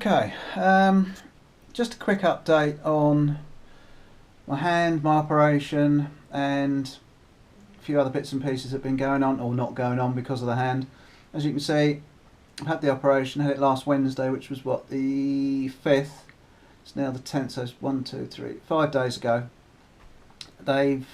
Okay, just a quick update on my hand, my operation, and a few other bits and pieces that have been going on or not going on because of the hand. As you can see, I've had the operation, had it last Wednesday, which was what, the 5th. It's now the 10th, so it's 1, 2, 3, 5 days ago. They've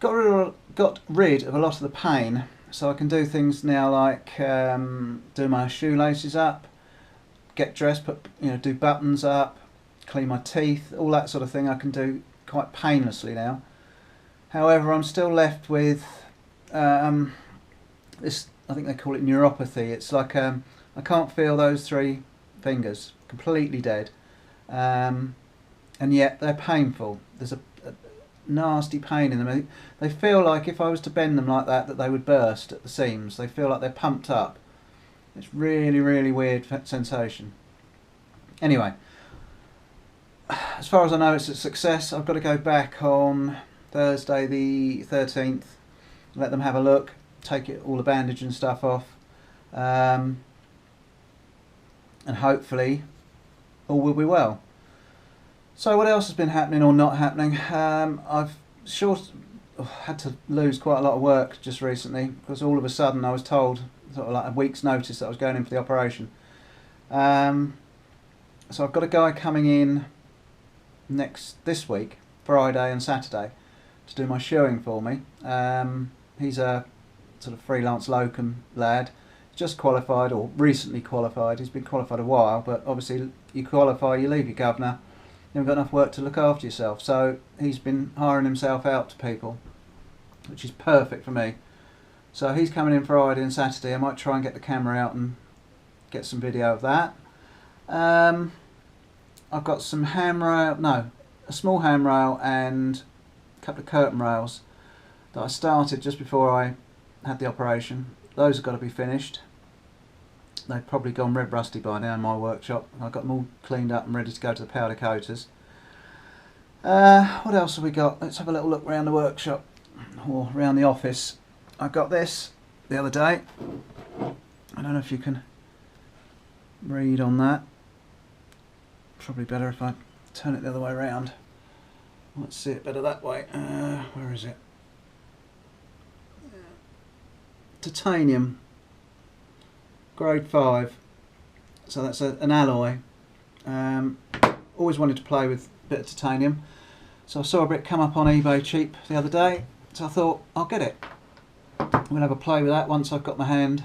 got rid of a lot of the pain, so I can do things now like do my shoelaces up, get dressed, do buttons up, clean my teeth, all that sort of thing I can do quite painlessly now. However, I'm still left with this, I think they call it neuropathy. It's like I can't feel those 3 fingers, completely dead, and yet they're painful. There's a nasty pain in them. They feel like if I was to bend them like that they would burst at the seams. They feel like they're pumped up. It's really, really weird sensation. Anyway, as far as I know, it's a success. I've got to go back on Thursday the 13th, let them have a look, take all the bandage and stuff off, and hopefully all will be well. So what else has been happening or not happening? I've had to lose quite a lot of work just recently because all of a sudden I was told, sort of like a week's notice, that I was going in for the operation. So I've got a guy coming in this week, Friday and Saturday, to do my shoeing for me. He's a sort of freelance locum lad, just qualified or recently qualified. He's been qualified a while, but obviously you qualify, you leave your governor, you haven't got enough work to look after yourself. So he's been hiring himself out to people, which is perfect for me. So he's coming in Friday and Saturday. I might try and get the camera out and get some video of that. I've got some a small handrail and a couple of curtain rails that I started just before I had the operation. Those have got to be finished. They've probably gone red rusty by now in my workshop. I've got them all cleaned up and ready to go to the powder coaters. What else have we got? Let's have a little look around the workshop or around the office. I got this the other day. I don't know if you can read on that. Probably better if I turn it the other way around. Let's see it better that way. Where is it? Titanium, grade 5. So that's an alloy. Always wanted to play with a bit of titanium. So I saw a bit come up on eBay cheap the other day. So I thought, I'll get it. I'm going to have a play with that once I've got my hand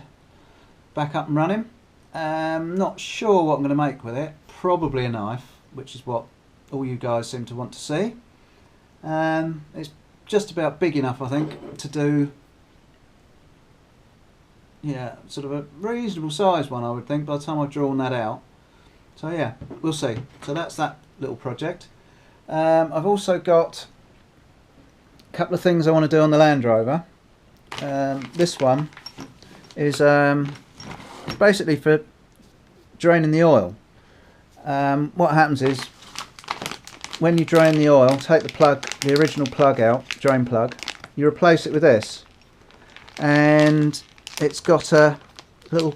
back up and running. Not sure what I'm going to make with it. Probably a knife, which is what all you guys seem to want to see. It's just about big enough, I think, to do, yeah, sort of a reasonable size one, I would think, by the time I've drawn that out. So yeah, we'll see. So that's that little project. I've also got a couple of things I want to do on the Land Rover. This one is basically for draining the oil. What happens is, when you drain the oil, take the original plug out, drain plug, you replace it with this, and it's got a little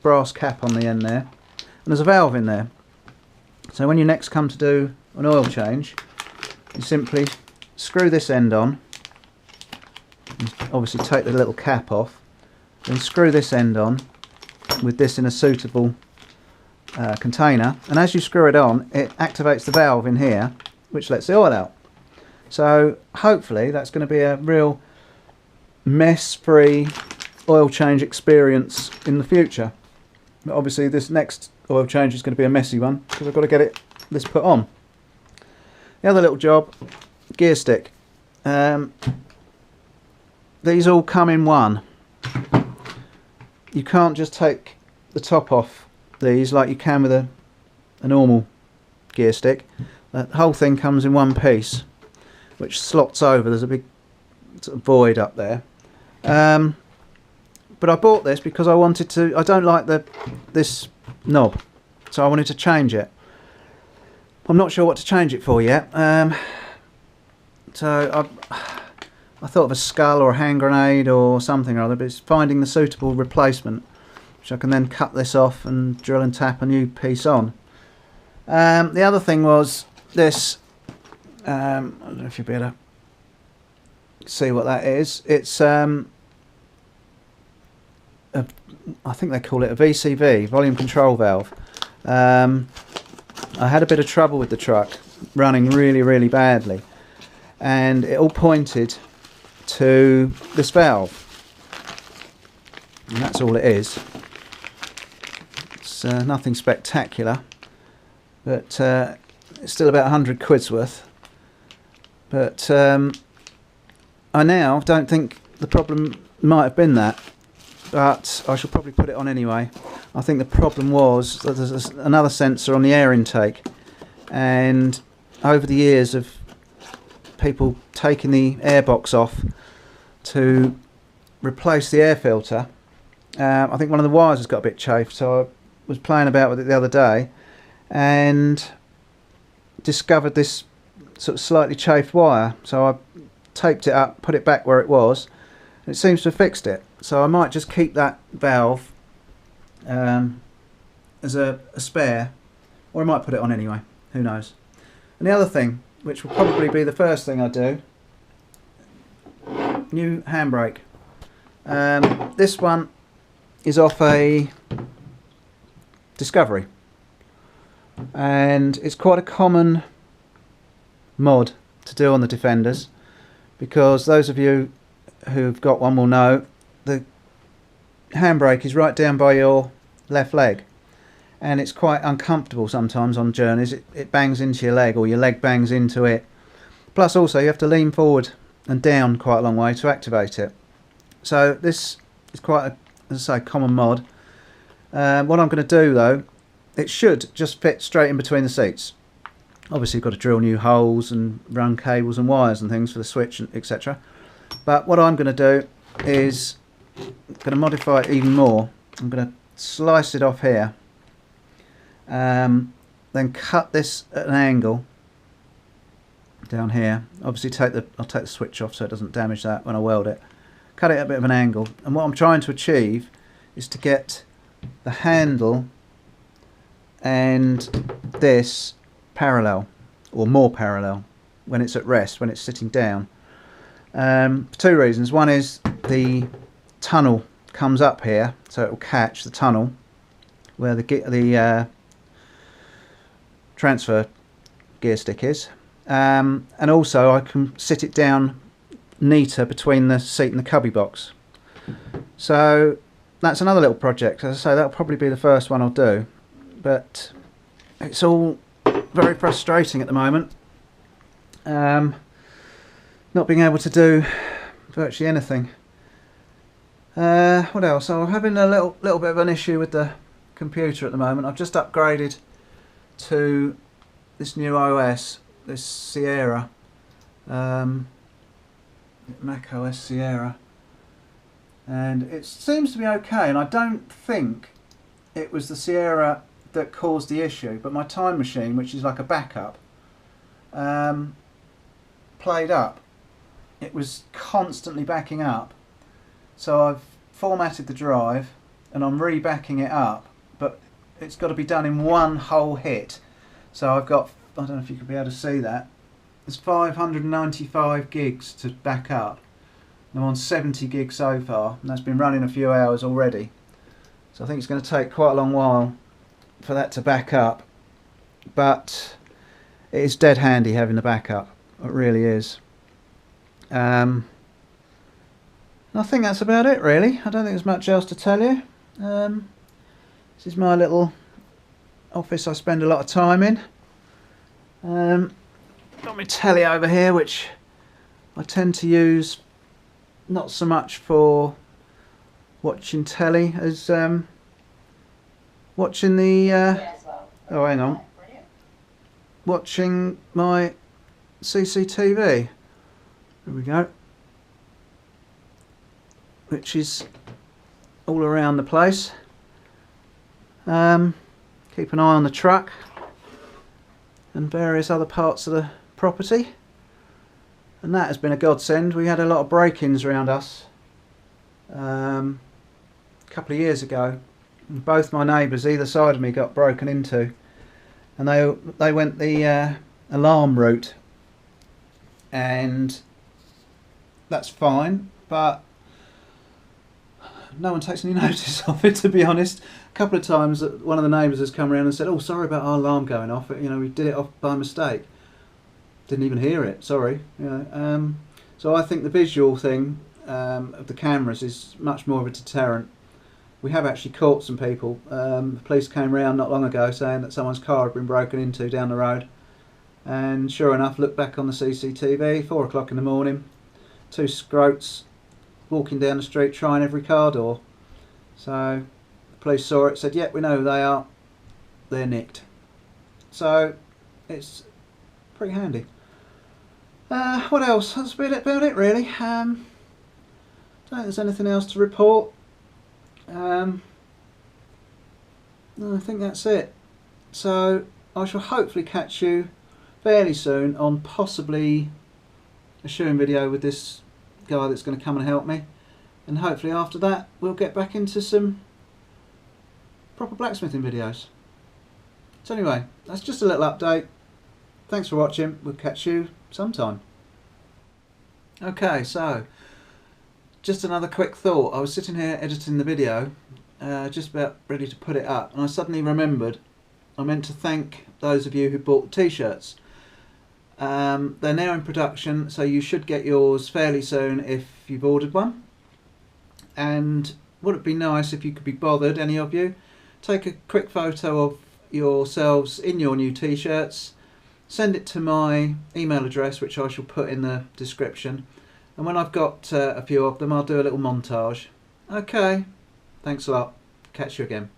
brass cap on the end there, and there's a valve in there. So when you next come to do an oil change, you simply screw this end on, and obviously take the little cap off, then screw this end on with this in a suitable container, and as you screw it on, it activates the valve in here, which lets the oil out. So hopefully that's going to be a real mess-free oil change experience in the future. But obviously this next oil change is going to be a messy one because I've got to get this put on. The other little job, gear stick. These all come in one. You can't just take the top off these like you can with a normal gear stick. The whole thing comes in one piece, which slots over. There's a big sort of void up there. But I bought this because I wanted to. I don't like this knob, so I wanted to change it. I'm not sure what to change it for yet. So I thought of a skull or a hand grenade or something or other, but it's finding the suitable replacement. which I can then cut this off and drill and tap a new piece on. The other thing was this, I don't know if you'll be able to see what that is. It's I think they call it a VCV, volume control valve. I had a bit of trouble with the truck, running really badly, and it all pointed to this valve, and that's all it is. It's nothing spectacular, but it's still about 100 quid's worth. But I now don't think the problem might have been that, but I shall probably put it on anyway. I think the problem was that there's another sensor on the air intake, and over the years of people taking the air box off to replace the air filter, I think one of the wires has got a bit chafed, so I was playing about with it the other day and discovered this sort of slightly chafed wire, so I taped it up, put it back where it was, and it seems to have fixed it. So I might just keep that valve as a spare, or I might put it on anyway, who knows. And the other thing, which will probably be the first thing I do, new handbrake. This one is off a Discovery, and it's quite a common mod to do on the Defenders, because those of you who've got one will know the handbrake is right down by your left leg, and it's quite uncomfortable sometimes on journeys. It bangs into your leg, or your leg bangs into it. Plus also you have to lean forward and down quite a long way to activate it. So this is quite a, as I say, common mod. What I'm going to do though, it should just fit straight in between the seats. Obviously you've got to drill new holes and run cables and wires and things for the switch and etc. But what I'm going to do is going to modify it even more. I'm going to slice it off here, then cut this at an angle down here. Obviously I'll take the switch off so it doesn't damage that when I weld it. Cut it at a bit of an angle, and what I'm trying to achieve is to get the handle and this parallel, or more parallel, when it's at rest, when it's sitting down. For two reasons. One is the tunnel comes up here, so it will catch the tunnel where the transfer gear stick is, and also I can sit it down neater between the seat and the cubby box. So that's another little project. As I say, that'll probably be the first one I'll do, but it's all very frustrating at the moment, not being able to do virtually anything. What else? I'm having a little bit of an issue with the computer at the moment. I've just upgraded to this new OS, this Sierra, Mac OS Sierra, and it seems to be okay, and I don't think it was the Sierra that caused the issue, but my Time Machine, which is like a backup, played up. It was constantly backing up, so I've formatted the drive and I'm re-backing it up, but it's got to be done in one whole hit. So I've got, I don't know if you could be able to see that, there's 595 gigs to back up. I'm on 70 gigs so far, and that's been running a few hours already, so I think it's going to take quite a long while for that to back up, but it is dead handy having the backup. It really is. I think that's about it really. I don't think there's much else to tell you. This is my little office I spend a lot of time in. Got my telly over here, which I tend to use not so much for watching telly as watching the oh, hang on, watching my CCTV. There we go, which is all around the place. Keep an eye on the truck and various other parts of the property, and that has been a godsend. We had a lot of break-ins around us a couple of years ago, Both my neighbours either side of me got broken into, and they went the alarm route, and that's fine, but no one takes any notice of it, to be honest. A couple of times one of the neighbours has come around and said, "Oh, sorry about our alarm going off, you know, we did it off by mistake, didn't even hear it, sorry." So I think the visual thing of the cameras is much more of a deterrent. We have actually caught some people. The police came round not long ago saying that someone's car had been broken into down the road, and sure enough, looked back on the CCTV, 4 o'clock in the morning, two scroats walking down the street trying every car door. So the police saw it, said, "Yep, we know who they are, they're nicked." So it's pretty handy. What else? That's about it really. Don't think there's anything else to report. No, I think that's it. So I shall hopefully catch you fairly soon on possibly a shoeing video with this guy that's going to come and help me, and hopefully after that we'll get back into some proper blacksmithing videos. So anyway, that's just a little update. Thanks for watching. We'll catch you sometime. Okay, so just another quick thought. I was sitting here editing the video, just about ready to put it up, and I suddenly remembered I meant to thank those of you who bought t-shirts. They're now in production, so you should get yours fairly soon if you've ordered one. And would it be nice if you could be bothered, any of you, take a quick photo of yourselves in your new t-shirts, send it to my email address, which I shall put in the description, and when I've got a few of them, I'll do a little montage. Okay, thanks a lot. Catch you again.